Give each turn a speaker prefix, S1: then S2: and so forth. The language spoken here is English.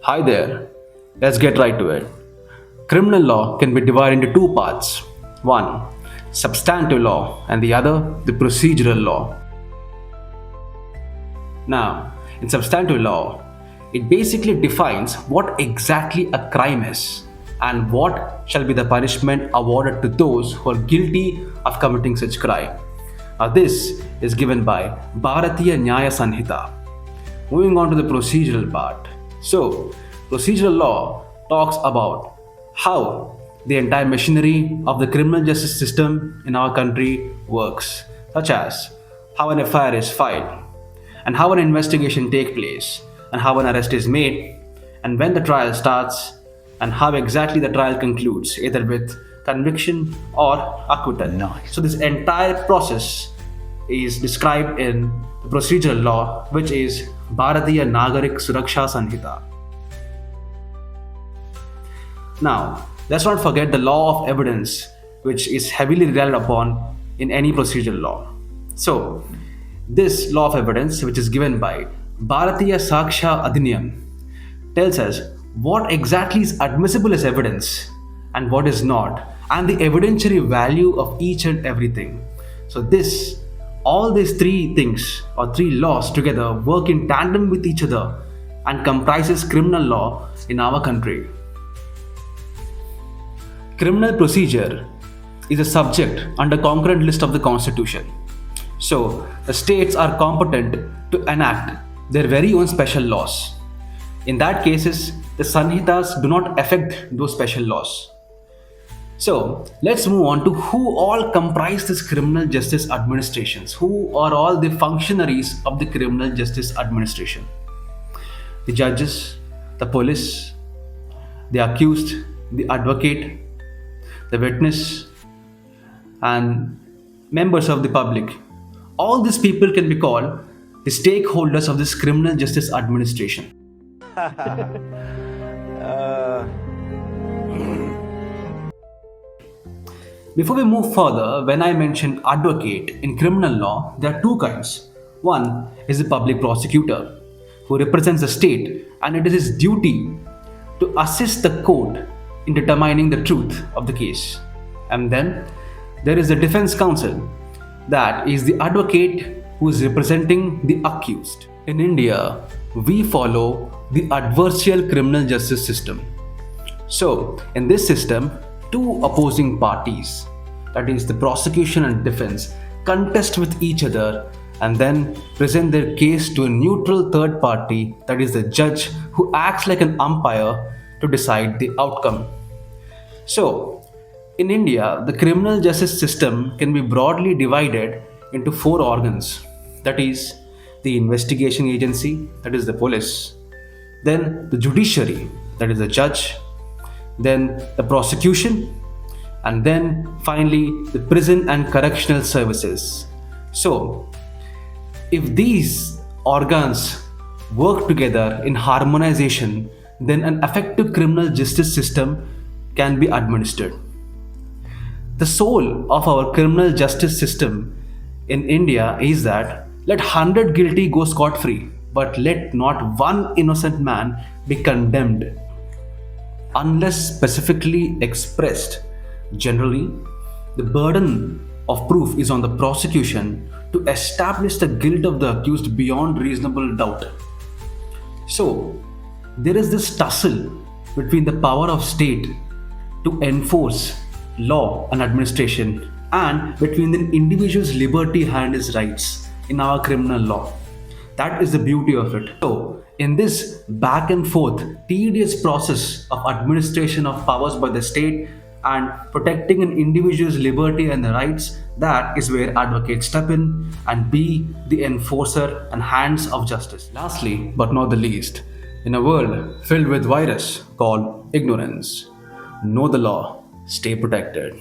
S1: Hi there. Let's get right to it. Criminal law can be divided into two parts. One, substantive law, and the other, the procedural law. Now, in substantive law, it basically defines what exactly a crime is and what shall be the punishment awarded to those who are guilty of committing such crime. This is given by Bharatiya Nyaya Sanhita. Moving on to the procedural part. So, procedural law talks about how the entire machinery of the criminal justice system in our country works, such as how an FIR is filed, and how an investigation takes place, and how an arrest is made, and when the trial starts, and how exactly the trial concludes, either with conviction or acquittal.
S2: Nice.
S1: So, this entire process is described in the procedural law, which is Bharatiya Nagarik Suraksha Sanhita. Now, let's not forget the law of evidence, which is heavily relied upon in any procedural law. So, this law of evidence, which is given by Bharatiya Saksha Adhiniyam, tells us what exactly is admissible as evidence and what is not, and the evidentiary value of each and everything. So, all these three things or three laws together work in tandem with each other and comprises criminal law in our country. Criminal procedure is a subject under concurrent list of the Constitution. So, the states are competent to enact their very own special laws. In that cases, the Sanhitas do not affect those special laws. So, let's move on to who all comprise this criminal justice administrations. Who are all the functionaries of the criminal justice administration? The judges, the police, the accused, the advocate, the witness, and members of the public. All these people can be called the stakeholders of this criminal justice administration. Before we move further, when I mention advocate in criminal law, there are two kinds. One is the public prosecutor, who represents the state, and it is his duty to assist the court in determining the truth of the case. And then there is the defense counsel, that is the advocate who is representing the accused. In India, we follow the adversarial criminal justice system. So, in this system, two opposing parties, that is the prosecution and defense, contest with each other and then present their case to a neutral third party, that is the judge, who acts like an umpire to decide the outcome. So, in India, the criminal justice system can be broadly divided into four organs, that is, the investigation agency, that is the police, then the judiciary, that is the judge, then the prosecution, and then finally the prison and correctional services. So, if these organs work together in harmonization, then an effective criminal justice system can be administered. The soul of our criminal justice system in India is that let 100 guilty go scot free, but let not one innocent man be condemned unless specifically expressed. Generally, the burden of proof is on the prosecution to establish the guilt of the accused beyond reasonable doubt. So, there is this tussle between the power of state to enforce law and administration and between the individual's liberty and his rights in our criminal law. That is the beauty of it. So, in this back and forth, tedious process of administration of powers by the state and protecting an individual's liberty and the rights, that is where advocates step in and be the enforcer and hands of justice. Lastly, but not the least, in a world filled with virus called ignorance, know the law, stay protected.